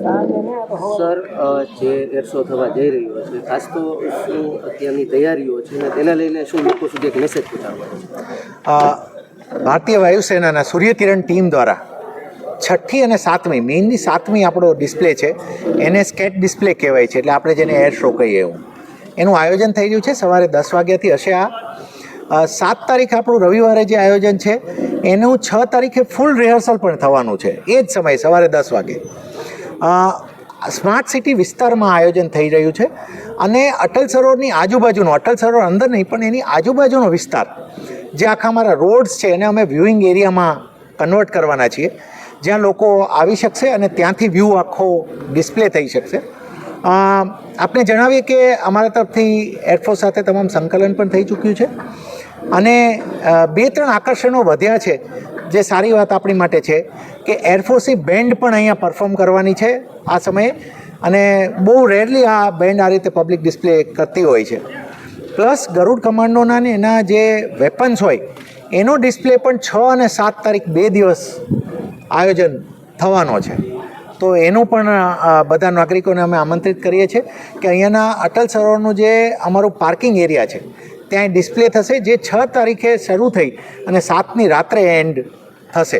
Sir, જે air show થવા જઈ રહ્યો છે, ખાસ તો શું અત્યારની તૈયારીઓ છે અને તેને લઈને શું લોકો સુધી એક મેસેજ પહોંચાડવાનો છે? ભારતીય વાયુસેનાના સૂર્યકિરણ ટીમ દ્વારા 6ઠ્ઠી અને 7મી, મેઇનની 7મી આપણો ડિસ્પ્લે છે, એને સ્કેટ ડિસ્પ્લે કહેવાય છે, એટલે આપણે જેને એર શો કહીએ એવું, એનું આયોજન થઈ રહ્યું છે. સવારે 10 વાગ્યાથી હશે. આ 7 તારીખ આપણું રવિવારે જે આયોજન છે એનું 6 તારીખે ફૂલ રિહર્સલ પણ થવાનું છે, એ જ સમયે સવારે 10 વાગે. સ્માર્ટ સિટી વિસ્તારમાં આયોજન થઈ રહ્યું છે અને અટલ સરોવરની આજુબાજુનો, અટલ સરોવર અંદર નહીં પણ એની આજુબાજુનો વિસ્તાર, જે આખા અમારા રોડ્સ છે એને અમે વ્યૂઇંગ એરિયામાં કન્વર્ટ કરવાના છીએ, જ્યાં લોકો આવી શકશે અને ત્યાંથી વ્યૂ આખો ડિસ્પ્લે થઈ શકશે. આપને જણાવીએ કે અમારા તરફથી એરફોર્સ સાથે તમામ સંકલન પણ થઈ ચૂક્યું છે અને 2-3 આકર્ષણો વધ્યા છે, જે સારી વાત આપણી માટે છે કે એરફોર્સની બેન્ડ પણ અહીંયા પરફોર્મ કરવાની છે આ સમયે, અને બહુ રેરલી આ બેન્ડ આ રીતે પબ્લિક ડિસ્પ્લે કરતી હોય છે. પ્લસ ગરુડ કમાન્ડોના ને એના જે વેપન્સ હોય એનો ડિસ્પ્લે પણ 6 અને 7 તારીખ 2 દિવસ આયોજન થવાનો છે. તો એનું પણ બધા નાગરિકોને અમે આમંત્રિત કરીએ છીએ કે અહીંયાના અટલ સરોવરનું જે અમારું પાર્કિંગ એરિયા છે ત્યાં ડિસ્પ્લે થશે, જે 6 તારીખે શરૂ થઈ અને 7ની રાત્રે એન્ડ થશે.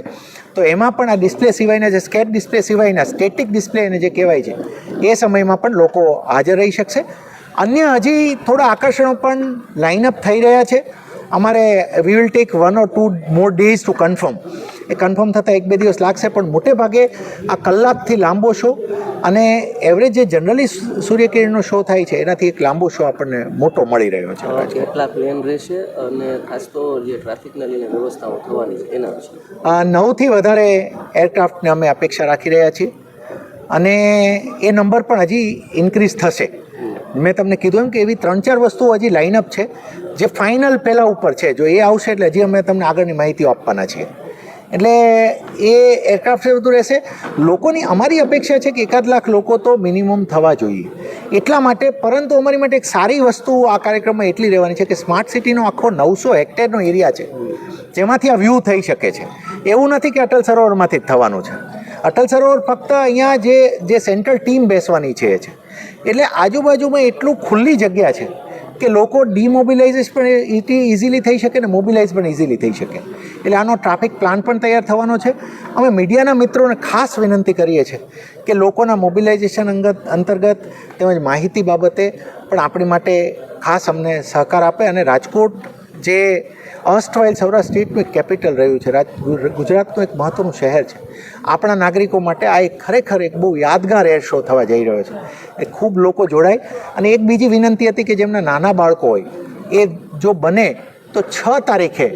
તો એમાં પણ આ ડિસ્પ્લે સિવાયના, જે સ્કેટ ડિસ્પ્લે સિવાયના સ્ટેટિક ડિસ્પ્લે એને જે કહેવાય છે, એ સમયમાં પણ લોકો હાજર રહી શકશે. અન્ય હજી થોડા આકર્ષણો પણ લાઇનઅપ થઈ રહ્યા છે. અમારે we will take 1 or 2 more days to confirm. એ કન્ફર્મ થતાં 1-2 દિવસ લાગશે, પણ મોટે ભાગે આ કલાકથી લાંબો શો અને એવરેજ જે જનરલી સૂર્યકિરણનો શો થાય છે એનાથી એક લાંબો શો આપણને મોટો મળી રહ્યો છે. કેટલા પ્લેન રહેશે અને ખાસ તો જે ટ્રાફિકને લઈને વ્યવસ્થાઓ થવાની છે એના વિશે? 9થી વધારે એરક્રાફ્ટને અમે અપેક્ષા રાખી રહ્યા છીએ અને એ નંબર પણ હજી ઇન્ક્રીઝ થશે. મેં તમને કીધું એમ કે એવી 3-4 વસ્તુઓ હજી લાઇનઅપ છે જે ફાઇનલ પહેલાં ઉપર છે. જો એ આવશે એટલે હજી અમે તમને આગળની માહિતીઓ આપવાના છીએ. એટલે એ એરક્રાફ્ટ બધું રહેશે. લોકોની અમારી અપેક્ષા છે કે 1 લાખ લોકો તો મિનિમમ થવા જોઈએ એટલા માટે. પરંતુ અમારી માટે એક સારી વસ્તુ આ કાર્યક્રમમાં એટલી રહેવાની છે કે સ્માર્ટ સિટીનો આખો 900 હેક્ટેરનો એરિયા છે, જેમાંથી આ વ્યૂ થઈ શકે છે. એવું નથી કે અટલ સરોવરમાંથી જ થવાનું છે. અટલ સરોવર ફક્ત અહીંયા જે સેન્ટ્રલ ટીમ બેસવાની છે એટલે આજુબાજુમાં એટલું ખુલ્લી જગ્યા છે કે લોકો ડિમોબિલાઇઝ પણ ઇઝીલી થઈ શકે ને મોબિલાઇઝ પણ ઇઝીલી થઈ શકે. એટલે આનો ટ્રાફિક પ્લાન પણ તૈયાર થવાનો છે. અમે મીડિયાના મિત્રોને ખાસ વિનંતી કરીએ છીએ કે લોકોના મોબિલાઇઝેશન અંતર્ગત તેમજ માહિતી બાબતે પણ આપણી માટે ખાસ અમને સહકાર આપે. અને રાજકોટ જે અર્સ્ટવાઇલ સૌરાષ્ટ્ર સ્ટેટનું એક કેપિટલ રહ્યું છે, ગુજરાતનું એક મહત્ત્વનું શહેર છે, આપણા નાગરિકો માટે આ એક ખરેખર એક બહુ યાદગાર એર શો થવા જઈ રહ્યો છે. એ ખૂબ લોકો જોડાય. અને એક બીજી વિનંતી હતી કે જેમના નાના બાળકો હોય એ જો બને તો 6 તારીખે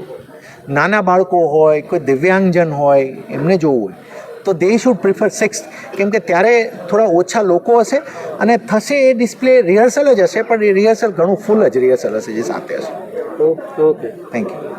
નાના બાળકો હોય, કોઈ દિવ્યાંગજન હોય, એમને જોવું હોય તો દે શુડ પ્રિફર 6th, કેમ કે ત્યારે થોડા ઓછા લોકો હશે અને થશે એ ડિસ્પ્લે રિહર્સલ જ હશે, પણ એ રિહર્સલ ઘણું ફૂલ જ રિહર્સલ હશે જે સાથે હશે. Okay, thank you.